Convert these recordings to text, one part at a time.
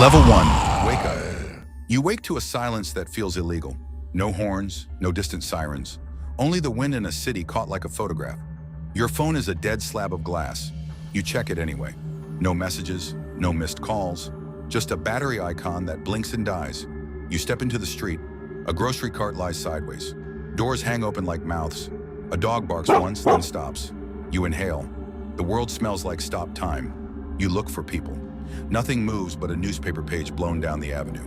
Level 1. Wake up. You wake to a silence that feels illegal. No horns, no distant sirens. Only the wind in a city caught like a photograph. Your phone is a dead slab of glass. You check it anyway. No messages, no missed calls. Just a battery icon that blinks and dies. You step into the street. A grocery cart lies sideways. Doors hang open like mouths. A dog barks once, then stops. You inhale. The world smells like stopped time. You look for people. Nothing moves but a newspaper page blown down the avenue.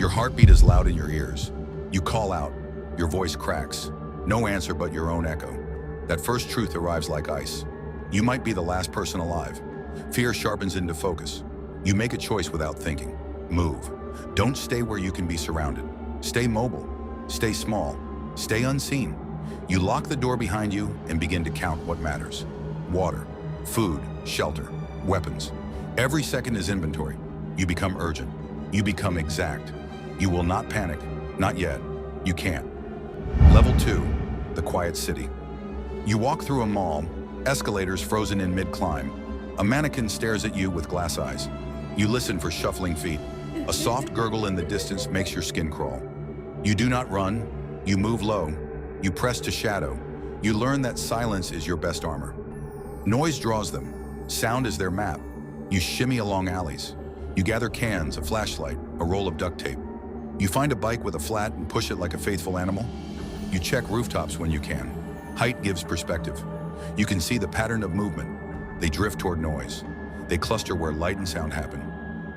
Your heartbeat is loud in your ears. You call out. Your voice cracks. No answer but your own echo. That first truth arrives like ice. You might be the last person alive. Fear sharpens into focus. You make a choice without thinking. Move. Don't stay where you can be surrounded. Stay mobile. Stay small. Stay unseen. You lock the door behind you and begin to count what matters. Water, food, shelter, weapons. Every second is inventory. You become urgent. You become exact. You will not panic. Not yet. You can't. Level 2. The quiet city. You walk through a mall, escalators frozen in mid-climb. A mannequin stares at you with glass eyes. You listen for shuffling feet. A soft gurgle in the distance makes your skin crawl. You do not run. You move low. You press to shadow. You learn that silence is your best armor. Noise draws them. Sound is their map. You shimmy along alleys. You gather cans, a flashlight, a roll of duct tape. You find a bike with a flat and push it like a faithful animal. You check rooftops when you can. Height gives perspective. You can see the pattern of movement. They drift toward noise. They cluster where light and sound happen.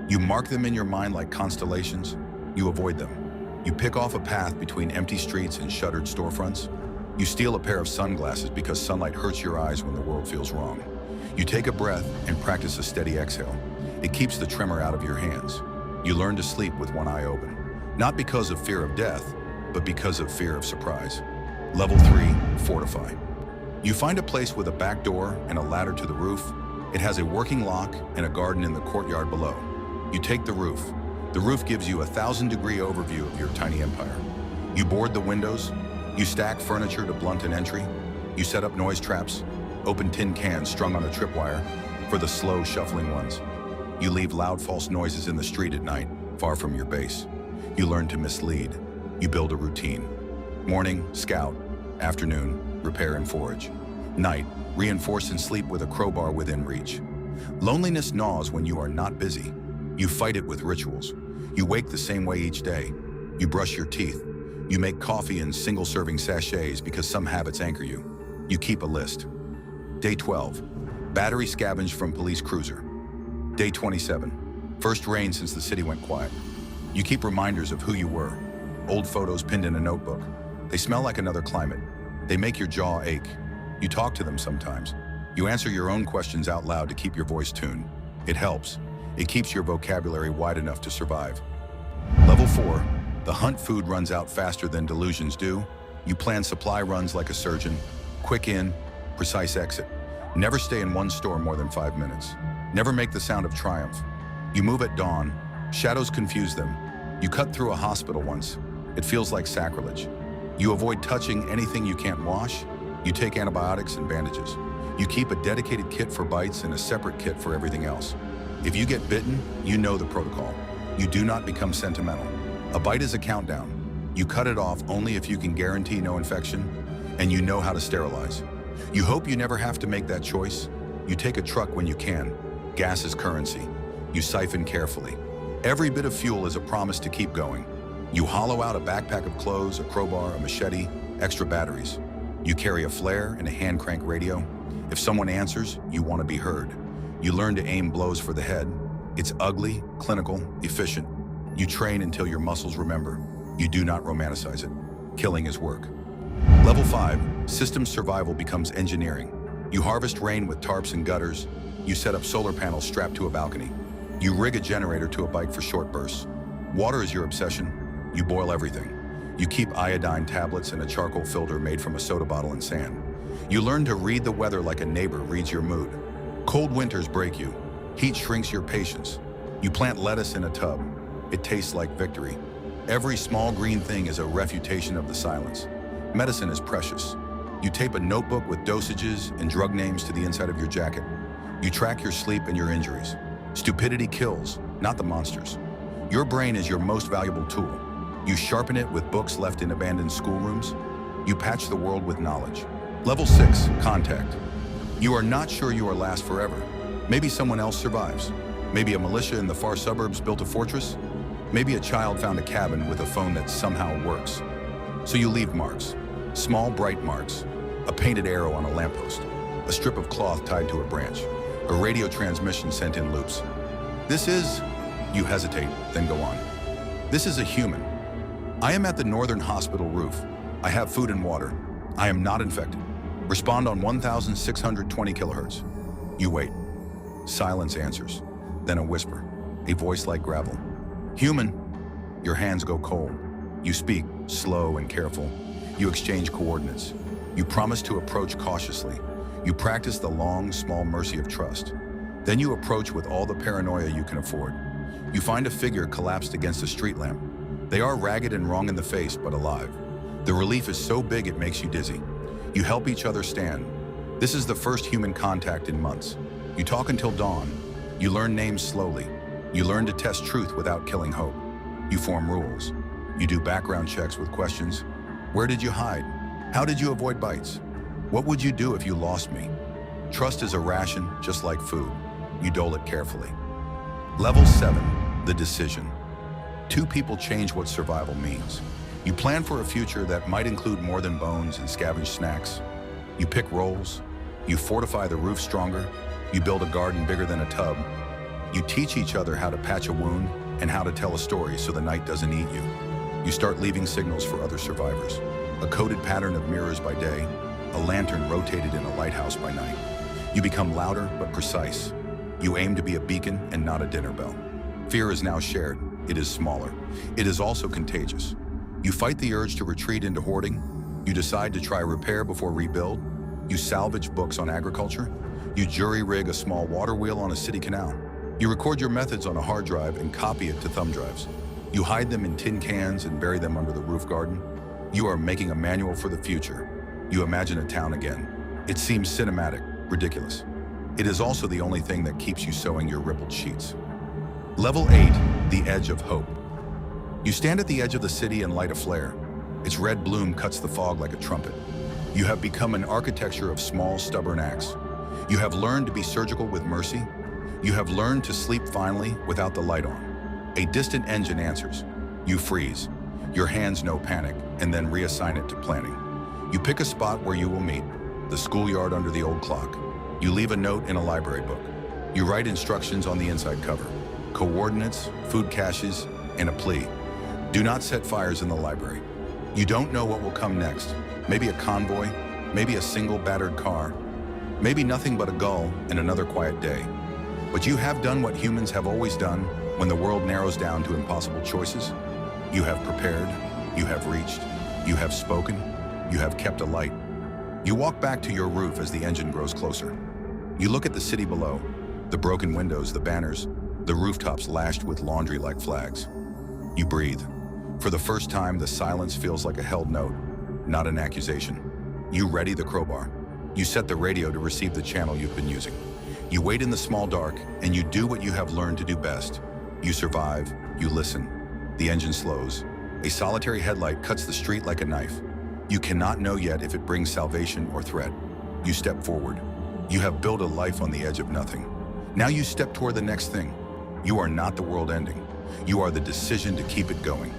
You mark them in your mind like constellations. You avoid them. You pick off a path between empty streets and shuttered storefronts. You steal a pair of sunglasses because sunlight hurts your eyes when the world feels wrong. You take a breath and practice a steady exhale. It keeps the tremor out of your hands. You learn to sleep with one eye open. Not because of fear of death, but because of fear of surprise. Level 3, fortify. You find a place with a back door and a ladder to the roof. It has a working lock and a garden in the courtyard below. You take the roof. The roof gives you a 1,000-degree overview of your tiny empire. You board the windows. You stack furniture to blunt an entry. You set up noise traps, open tin cans strung on a tripwire for the slow, shuffling ones. You leave loud, false noises in the street at night, far from your base. You learn to mislead. You build a routine. Morning, scout. Afternoon, repair and forage. Night, reinforce and sleep with a crowbar within reach. Loneliness gnaws when you are not busy. You fight it with rituals. You wake the same way each day. You brush your teeth. You make coffee in single-serving sachets because some habits anchor you. You keep a list. Day 12. Battery scavenged from police cruiser. Day 27. First rain since the city went quiet. You keep reminders of who you were. Old photos pinned in a notebook. They smell like another climate. They make your jaw ache. You talk to them sometimes. You answer your own questions out loud to keep your voice tuned. It helps. It keeps your vocabulary wide enough to survive. Level 4. The hunt food runs out faster than delusions do. You plan supply runs like a surgeon. Quick in, precise exit. Never stay in one store more than 5 minutes. Never make the sound of triumph. You move at dawn. Shadows confuse them. You cut through a hospital once. It feels like sacrilege. You avoid touching anything you can't wash. You take antibiotics and bandages. You keep a dedicated kit for bites and a separate kit for everything else. If you get bitten, you know the protocol. You do not become sentimental. A bite is a countdown. You cut it off only if you can guarantee no infection, and you know how to sterilize. You hope you never have to make that choice. You take a truck when you can. Gas is currency. You siphon carefully. Every bit of fuel is a promise to keep going. You hollow out a backpack of clothes, a crowbar, a machete, extra batteries. You carry a flare and a hand crank radio. If someone answers, you want to be heard. You learn to aim blows for the head. It's ugly, clinical, efficient. You train until your muscles remember. You do not romanticize it. Killing is work. Level 5, system survival becomes engineering. You harvest rain with tarps and gutters. You set up solar panels strapped to a balcony. You rig a generator to a bike for short bursts. Water is your obsession. You boil everything. You keep iodine tablets and a charcoal filter made from a soda bottle and sand. You learn to read the weather like a neighbor reads your mood. Cold winters break you. Heat shrinks your patience. You plant lettuce in a tub. It tastes like victory. Every small green thing is a refutation of the silence. Medicine is precious. You tape a notebook with dosages and drug names to the inside of your jacket. You track your sleep and your injuries. Stupidity kills, not the monsters. Your brain is your most valuable tool. You sharpen it with books left in abandoned schoolrooms. You patch the world with knowledge. Level 6, contact. You are not sure you are last forever. Maybe someone else survives. Maybe a militia in the far suburbs built a fortress. Maybe a child found a cabin with a phone that somehow works. So you leave marks. Small, bright marks. A painted arrow on a lamppost. A strip of cloth tied to a branch. A radio transmission sent in loops. This is... You hesitate, then go on. This is a human. I am at the Northern Hospital roof. I have food and water. I am not infected. Respond on 1,620 kilohertz. You wait. Silence answers. Then a whisper. A voice like gravel. Human. Your hands go cold. You speak, slow and careful. You exchange coordinates. You promise to approach cautiously. You practice the long, small mercy of trust. Then you approach with all the paranoia you can afford. You find a figure collapsed against a street lamp. They are ragged and wrong in the face, but alive. The relief is so big it makes you dizzy. You help each other stand. This is the first human contact in months. You talk until dawn. You learn names slowly. You learn to test truth without killing hope. You form rules. You do background checks with questions. Where did you hide? How did you avoid bites? What would you do if you lost me? Trust is a ration, just like food. You dole it carefully. Level 7, the decision. Two people change what survival means. You plan for a future that might include more than bones and scavenged snacks. You pick roles. You fortify the roof stronger. You build a garden bigger than a tub. You teach each other how to patch a wound and how to tell a story so the night doesn't eat you. You start leaving signals for other survivors. A coded pattern of mirrors by day, a lantern rotated in a lighthouse by night. You become louder but precise. You aim to be a beacon and not a dinner bell. Fear is now shared. It is smaller. It is also contagious. You fight the urge to retreat into hoarding. You decide to try repair before rebuild. You salvage books on agriculture. You jury-rig a small water wheel on a city canal. You record your methods on a hard drive and copy it to thumb drives. You hide them in tin cans and bury them under the roof garden. You are making a manual for the future. You imagine a town again. It seems cinematic, ridiculous. It is also the only thing that keeps you sewing your rippled sheets. Level 8, the edge of hope. You stand at the edge of the city and light a flare. Its red bloom cuts the fog like a trumpet. You have become an architecture of small, stubborn acts. You have learned to be surgical with mercy. You have learned to sleep finally without the light on. A distant engine answers. You freeze. Your hands know panic, and then reassign it to planning. You pick a spot where you will meet, the schoolyard under the old clock. You leave a note in a library book. You write instructions on the inside cover, coordinates, food caches, and a plea. Do not set fires in the library. You don't know what will come next. Maybe a convoy, maybe a single battered car, maybe nothing but a gull and another quiet day. But you have done what humans have always done when the world narrows down to impossible choices. You have prepared, you have reached, you have spoken, you have kept a light. You walk back to your roof as the engine grows closer. You look at the city below, the broken windows, the banners, the rooftops lashed with laundry-like flags. You breathe. For the first time, the silence feels like a held note, not an accusation. You ready the crowbar. You set the radio to receive the channel you've been using. You wait in the small dark, and you do what you have learned to do best. You survive, you listen. The engine slows. A solitary headlight cuts the street like a knife. You cannot know yet if it brings salvation or threat. You step forward. You have built a life on the edge of nothing. Now you step toward the next thing. You are not the world ending. You are the decision to keep it going.